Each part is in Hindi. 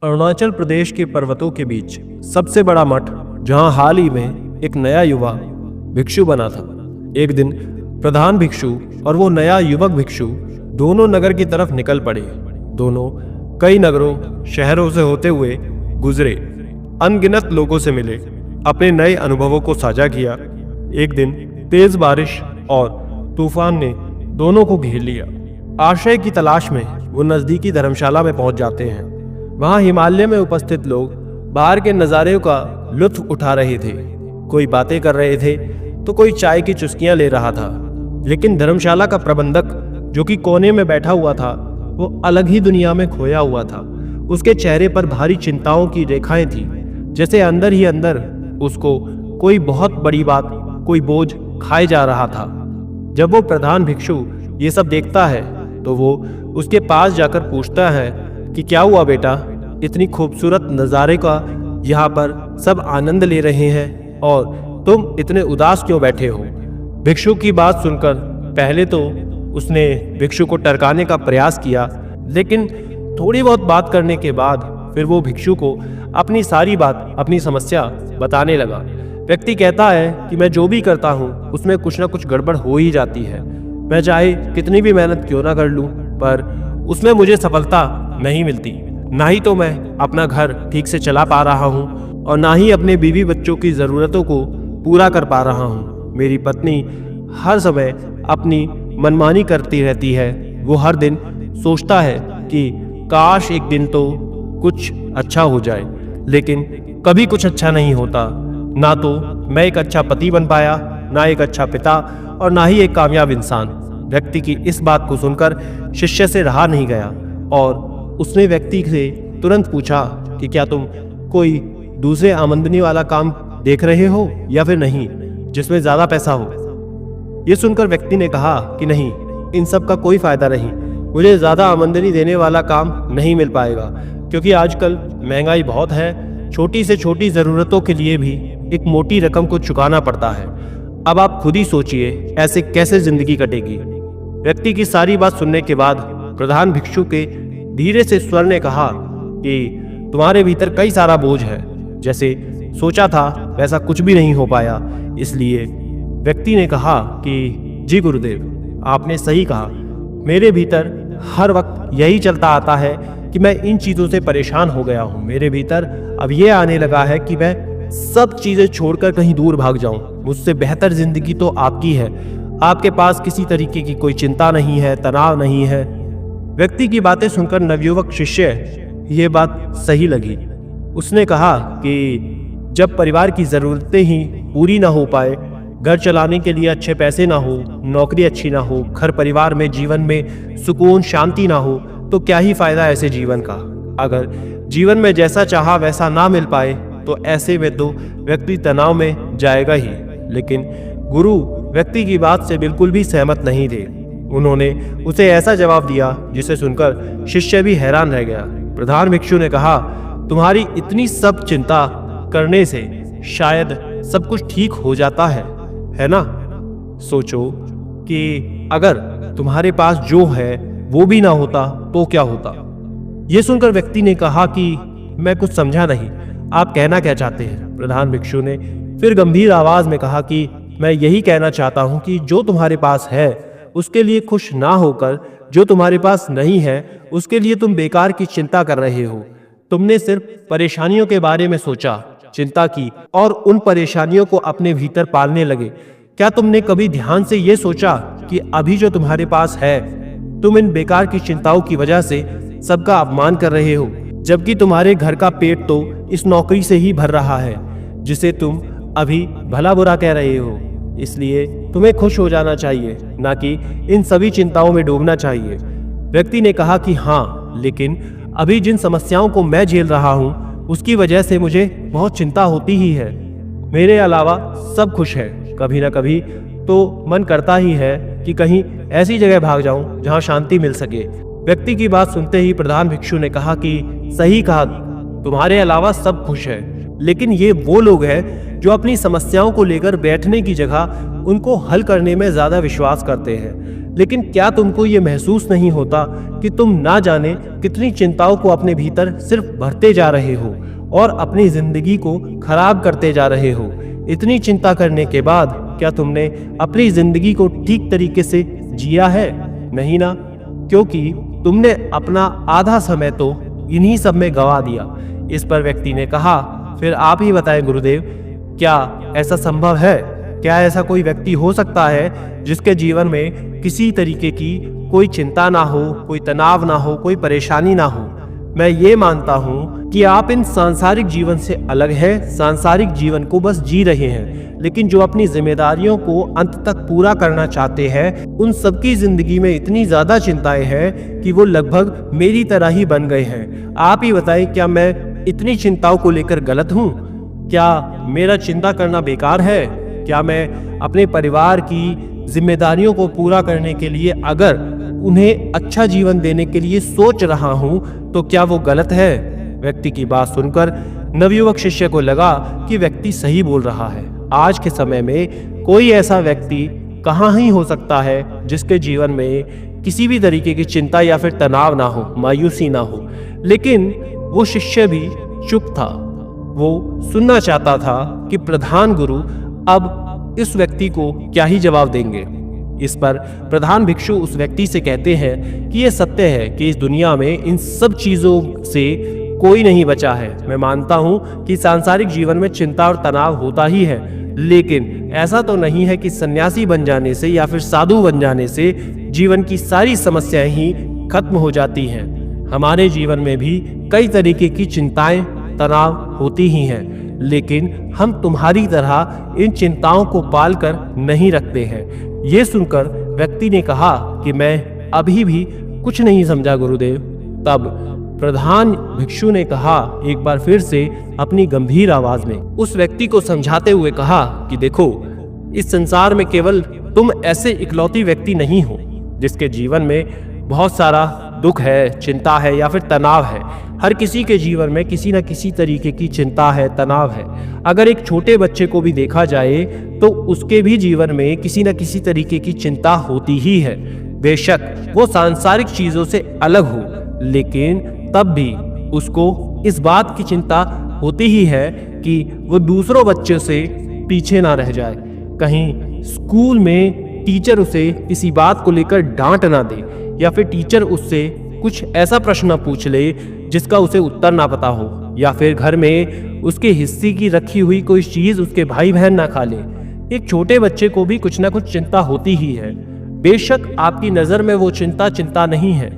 अरुणाचल प्रदेश के पर्वतों के बीच सबसे बड़ा मठ, जहां हाल ही में एक नया युवा भिक्षु बना था। एक दिन प्रधान भिक्षु और वो नया युवक भिक्षु दोनों नगर की तरफ निकल पड़े। दोनों कई नगरों शहरों से होते हुए गुजरे, अनगिनत लोगों से मिले, अपने नए अनुभवों को साझा किया। एक दिन तेज बारिश और तूफान ने दोनों को घेर लिया। आश्रय की तलाश में वो नजदीकी धर्मशाला में पहुंच जाते हैं। वहां हिमालय में उपस्थित लोग बाहर के नज़ारे का लुत्फ उठा रहे थे। कोई बातें कर रहे थे तो कोई चाय की चुस्कियां ले रहा था। लेकिन धर्मशाला का प्रबंधक, जो कि कोने में बैठा हुआ था, वो अलग ही दुनिया में खोया हुआ था। उसके चेहरे पर भारी चिंताओं की रेखाएं थी, जैसे अंदर ही अंदर उसको कोई बहुत बड़ी बात, कोई बोझ खाए जा रहा था। जब वो प्रधान भिक्षु ये सब देखता है तो वो उसके पास जाकर पूछता है कि क्या हुआ बेटा, इतनी खूबसूरत नज़ारे का यहाँ पर सब आनंद ले रहे हैं और तुम इतने उदास क्यों बैठे हो। भिक्षु की बात सुनकर पहले तो उसने भिक्षु को टरकाने का प्रयास किया, लेकिन थोड़ी बहुत बात करने के बाद फिर वो भिक्षु को अपनी सारी बात, अपनी समस्या बताने लगा। व्यक्ति कहता है कि मैं जो भी करता हूँ उसमें कुछ ना कुछ गड़बड़ हो ही जाती है। मैं चाहे कितनी भी मेहनत क्यों ना कर लूँ, पर उसमें मुझे सफलता नहीं मिलती। ना ही तो मैं अपना घर ठीक से चला पा रहा हूँ और ना ही अपने बीवी बच्चों की ज़रूरतों को पूरा कर पा रहा हूँ। मेरी पत्नी हर समय अपनी मनमानी करती रहती है। वो हर दिन सोचता है कि काश एक दिन तो कुछ अच्छा हो जाए, लेकिन कभी कुछ अच्छा नहीं होता। ना तो मैं एक अच्छा पति बन पाया, ना एक अच्छा पिता और ना ही एक कामयाब इंसान। व्यक्ति की इस बात को सुनकर शिष्य से रहा नहीं गया और उसने व्यक्ति से तुरंत पूछा कि क्या तुम कोई दूसरे आमदनी वाला काम देख रहे हो या फिर नहीं, जिसमें ज़्यादा पैसा हो। ये सुनकर व्यक्ति ने कहा कि नहीं, इन सब का कोई फ़ायदा नहीं। मुझे ज़्यादा आमदनी देने वाला काम नहीं मिल पाएगा, क्योंकि आजकल महंगाई बहुत है। छोटी से छोटी ज़रूरतों के लिए भी एक मोटी रकम को चुकाना पड़ता है। अब आप खुद ही सोचिए, ऐसे कैसे ज़िंदगी कटेगी। व्यक्ति की सारी बात सुनने के बाद प्रधान भिक्षु के धीरे से स्वर ने कहा कि तुम्हारे भीतर कई सारा बोझ है। जैसे सोचा था वैसा कुछ भी नहीं हो पाया। इसलिए व्यक्ति ने कहा कि जी गुरुदेव, आपने सही कहा। मेरे भीतर हर वक्त यही चलता आता है कि मैं इन चीज़ों से परेशान हो गया हूँ। मेरे भीतर अब ये आने लगा है कि मैं सब चीज़ें छोड़कर कहीं दूर भाग जाऊँ। मुझसे बेहतर जिंदगी तो आपकी है। आपके पास किसी तरीके की कोई चिंता नहीं है, तनाव नहीं है। व्यक्ति की बातें सुनकर नवयुवक शिष्य ये बात सही लगी। उसने कहा कि जब परिवार की ज़रूरतें ही पूरी ना हो पाए, घर चलाने के लिए अच्छे पैसे ना हो, नौकरी अच्छी ना हो, घर परिवार में जीवन में सुकून शांति ना हो, तो क्या ही फ़ायदा ऐसे जीवन का। अगर जीवन में जैसा चाहा वैसा ना मिल पाए तो ऐसे में तो व्यक्ति तनाव में जाएगा ही। लेकिन गुरु व्यक्ति की बात से बिल्कुल भी सहमत नहीं थे। उन्होंने उसे ऐसा जवाब दिया जिसे सुनकर शिष्य भी हैरान रह गया। प्रधान भिक्षु ने कहा, तुम्हारी इतनी सब चिंता करने से शायद सब कुछ ठीक हो जाता है ना। सोचो कि अगर तुम्हारे पास जो है वो भी ना होता तो क्या होता। ये सुनकर व्यक्ति ने कहा कि मैं कुछ समझा नहीं, आप कहना क्या चाहते हैं। प्रधान भिक्षु ने फिर गंभीर आवाज में कहा कि मैं यही कहना चाहता हूं कि जो तुम्हारे पास है उसके लिए खुश ना होकर जो तुम्हारे पास नहीं है उसके लिए तुम बेकार की चिंता कर रहे हो। तुमने सिर्फ परेशानियों के बारे में सोचा, चिंता की और उन परेशानियों को अपने भीतर पालने लगे। क्या तुमने कभी ध्यान से ये सोचा कि अभी जो तुम्हारे पास है, तुम इन बेकार की चिंताओं की वजह से सबका अपमान कर रहे हो, जबकि तुम्हारे घर का पेट तो इस नौकरी से ही भर रहा है जिसे तुम अभी भला बुरा कह रहे हो। इसलिए तुम्हें खुश हो जाना चाहिए, ना कि इन सभी चिंताओं में डूबना चाहिए। व्यक्ति ने कहा कि हाँ, लेकिन अभी जिन समस्याओं को मैं झेल रहा हूँ उसकी वजह से मुझे बहुत चिंता होती ही है। मेरे अलावा सब खुश है। कभी ना कभी तो मन करता ही है कि कहीं ऐसी जगह भाग जाऊं जहां शांति मिल सके। व्यक्ति की बात सुनते ही प्रधान भिक्षु ने कहा कि सही कहा, तुम्हारे अलावा सब खुश है, लेकिन ये वो लोग हैं जो अपनी समस्याओं को लेकर बैठने की जगह उनको हल करने में ज्यादा विश्वास करते हैं। लेकिन क्या तुमको ये महसूस नहीं होता कि तुम ना जाने कितनी चिंताओं को अपने भीतर सिर्फ भरते जा रहे हो और अपनी जिंदगी को खराब करते जा रहे हो? इतनी चिंता करने के बाद क्या तुमने अपनी जिंदगी को ठीक तरीके से जिया है? नहीं ना, क्योंकि तुमने अपना आधा समय तो इन्हीं सब में गवा दिया। इस पर व्यक्ति ने कहा, फिर आप ही बताएं गुरुदेव, क्या ऐसा संभव है? क्या ऐसा कोई व्यक्ति हो सकता है जिसके जीवन में किसी तरीके की कोई चिंता ना हो, कोई तनाव ना हो, कोई परेशानी ना हो? मैं ये मानता हूँ कि आप इन सांसारिक जीवन से अलग हैं, सांसारिक जीवन को बस जी रहे हैं, लेकिन जो अपनी जिम्मेदारियों को अंत तक पूरा करना चाहते हैं, उन सबकी जिंदगी में इतनी ज्यादा चिंताएं हैं कि वो लगभग मेरी तरह ही बन गए हैं। आप ही बताएं, क्या मैं इतनी चिंताओं को लेकर गलत हूँ? क्या मेरा चिंता करना बेकार है? क्या मैं अपने परिवार की जिम्मेदारियों को पूरा करने के लिए अगर उन्हें अच्छा जीवन देने के लिए सोच रहा हूं तो क्या वो गलत है? व्यक्ति की बात सुनकर नवयुवक शिष्य को लगा कि व्यक्ति सही बोल रहा है। आज के समय में कोई ऐसा व्यक्ति कहाँ ही हो सकता है जिसके जीवन में किसी भी तरीके की चिंता या फिर तनाव ना हो, मायूसी ना हो। लेकिन वो शिष्य भी चुप था। वो सुनना चाहता था कि प्रधान गुरु अब इस व्यक्ति को क्या ही जवाब देंगे। इस पर प्रधान भिक्षु उस व्यक्ति से कहते हैं कि यह सत्य है कि इस दुनिया में इन सब चीजों से कोई नहीं बचा है। मैं मानता हूं कि सांसारिक जीवन में चिंता और तनाव होता ही है, लेकिन ऐसा तो नहीं है कि सन्यासी बन जाने से या फिर साधु बन जाने से जीवन की सारी समस्याएं ही खत्म हो जाती हैं। हमारे जीवन में भी कई तरीके की चिंताएं, तनाव होती ही हैं, लेकिन हम तुम्हारी तरह इन चिंताओं को पाल कर नहीं रखते हैं। ये सुनकर व्यक्ति ने कहा कि मैं अभी भी कुछ नहीं समझा गुरुदेव। तब प्रधान भिक्षु ने कहा एक बार फिर से अपनी गंभीर आवाज में, उस व्यक्ति को समझाते हुए कहा कि देखो, इस संसार में केवल तुम ऐसे इकलौती व्यक्ति नहीं हो जिसके जीवन में बहुत सारा दुख है, चिंता है या फिर तनाव है। हर किसी के जीवन में किसी न किसी तरीके की चिंता है, तनाव है। अगर एक छोटे बच्चे को भी देखा जाए तो उसके भी जीवन में किसी न किसी तरीके की चिंता होती ही है। बेशक वो सांसारिक चीजों से अलग हो, लेकिन तब भी उसको इस बात की चिंता होती ही है कि वो दूसरों बच्चों से पीछे ना रह जाए। कहीं स्कूल में टीचर उसे किसी बात को लेकर डांट ना दे, या फिर टीचर उससे कुछ ऐसा प्रश्न पूछ ले जिसका उसे उत्तर ना पता हो, या फिर घर में उसके हिस्से की रखी हुई कोई चीज उसके भाई बहन ना खा ले। एक छोटे बच्चे को भी कुछ ना कुछ चिंता होती ही है। बेशक आपकी नजर में वो चिंता नहीं है,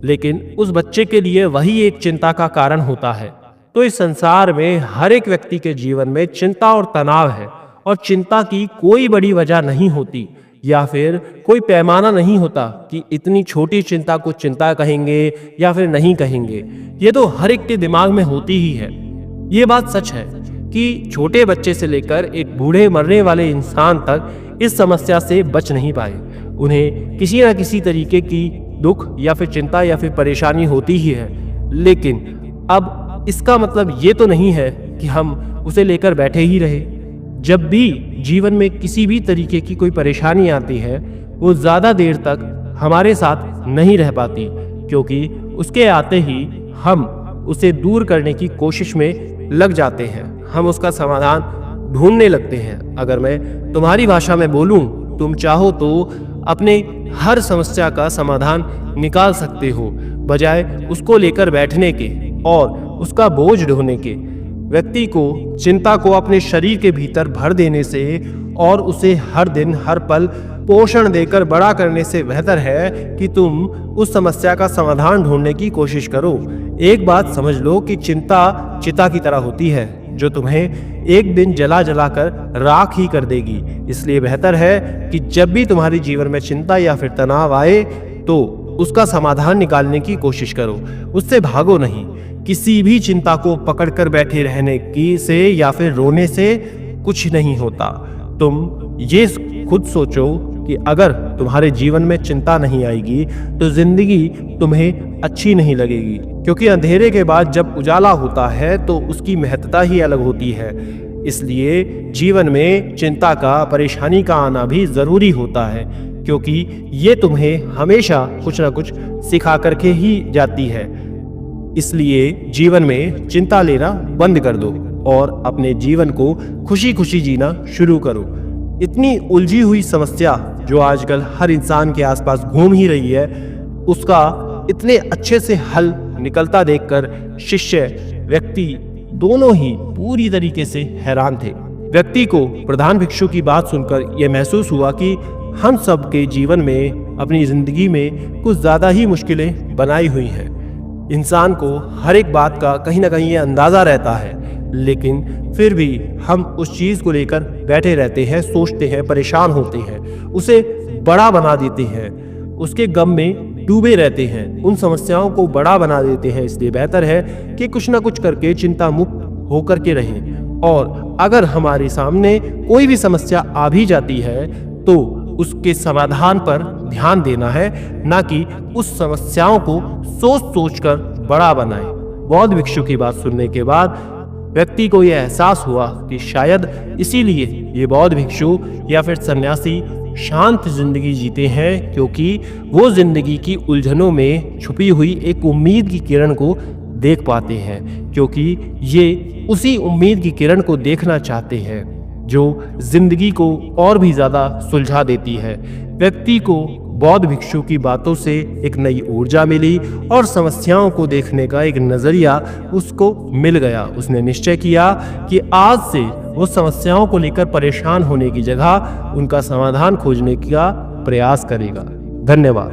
लेकिन उस बच्चे के लिए वही एक चिंता का कारण होता है। तो इस संसार में हर एक व्यक्ति के जीवन में चिंता और तनाव है, और चिंता की कोई बड़ी वजह नहीं होती या फिर कोई पैमाना नहीं होता कि इतनी छोटी चिंता को चिंता कहेंगे या फिर नहीं कहेंगे। ये तो हर एक के दिमाग में होती ही है। ये बात सच है कि छोटे बच्चे से लेकर एक बूढ़े मरने वाले इंसान तक इस समस्या से बच नहीं पाए। उन्हें किसी न किसी तरीके की दुख या फिर चिंता या फिर परेशानी होती ही है। लेकिन अब इसका मतलब ये तो नहीं है कि हम उसे लेकर बैठे ही रहे। जब भी जीवन में किसी भी तरीके की कोई परेशानी आती है, वो ज़्यादा देर तक हमारे साथ नहीं रह पाती, क्योंकि उसके आते ही हम उसे दूर करने की कोशिश में लग जाते हैं। हम उसका समाधान ढूंढने लगते हैं। अगर मैं तुम्हारी भाषा में बोलूं, तुम चाहो तो अपने हर समस्या का समाधान निकाल सकते हो, बजाय उसको लेकर बैठने के और उसका बोझ ढोने के। व्यक्ति को चिंता को अपने शरीर के भीतर भर देने से और उसे हर दिन हर पल पोषण देकर बड़ा करने से बेहतर है कि तुम उस समस्या का समाधान ढूंढने की कोशिश करो। एक बात समझ लो कि चिंता चिता की तरह होती है, जो तुम्हें एक दिन जला जलाकर राख ही कर देगी। इसलिए बेहतर है कि जब भी तुम्हारे जीवन में चिंता या फिर तनाव आए तो उसका समाधान निकालने की कोशिश करो, उससे भागो नहीं। किसी भी चिंता को पकड़कर बैठे रहने की से या फिर रोने से कुछ नहीं होता। तुम ये खुद सोचो कि अगर तुम्हारे जीवन में चिंता नहीं आएगी तो जिंदगी तुम्हें अच्छी नहीं लगेगी, क्योंकि अंधेरे के बाद जब उजाला होता है तो उसकी महत्ता ही अलग होती है। इसलिए जीवन में चिंता का, परेशानी का आना भी जरूरी होता है, क्योंकि ये तुम्हें हमेशा कुछ ना कुछ सिखा करके ही जाती है। इसलिए जीवन में चिंता लेना बंद कर दो और अपने जीवन को खुशी खुशी जीना शुरू करो। इतनी उलझी हुई समस्या जो आजकल हर इंसान के आसपास घूम ही रही है, उसका इतने अच्छे से हल निकलता देखकर शिष्य, व्यक्ति दोनों ही पूरी तरीके से हैरान थे। व्यक्ति को प्रधान भिक्षु की बात सुनकर यह महसूस हुआ कि हम सब के जीवन में, अपनी जिंदगी में कुछ ज्यादा ही मुश्किलें बनाई हुई हैं। इंसान को हर एक बात का कहीं ना कहीं ये अंदाजा रहता है, लेकिन फिर भी हम उस चीज को लेकर बैठे रहते हैं, सोचते हैं, परेशान होते हैं, उसे बड़ा बना देते हैं, उसके गम में डूबे रहते हैं, उन समस्याओं को बड़ा बना देते हैं। इसलिए बेहतर है कि कुछ ना कुछ करके चिंता मुक्त होकर के रहें। और अगर हमारे सामने कोई भी समस्या आ भी जाती है तो उसके समाधान पर ध्यान देना है, ना कि उस समस्याओं को सोच सोच कर बड़ा बनाएं। बौद्ध भिक्षु की बात सुनने के बाद व्यक्ति को यह एहसास हुआ कि शायद इसीलिए ये बौद्ध भिक्षु या फिर सन्यासी शांत जिंदगी जीते हैं, क्योंकि वो जिंदगी की उलझनों में छुपी हुई एक उम्मीद की किरण को देख पाते हैं, क्योंकि ये उसी उम्मीद की किरण को देखना चाहते हैं जो जिंदगी को और भी ज्यादा सुलझा देती है। व्यक्ति को बौद्ध भिक्षु की बातों से एक नई ऊर्जा मिली और समस्याओं को देखने का एक नजरिया उसको मिल गया। उसने निश्चय किया कि आज से वो समस्याओं को लेकर परेशान होने की जगह उनका समाधान खोजने का प्रयास करेगा। धन्यवाद।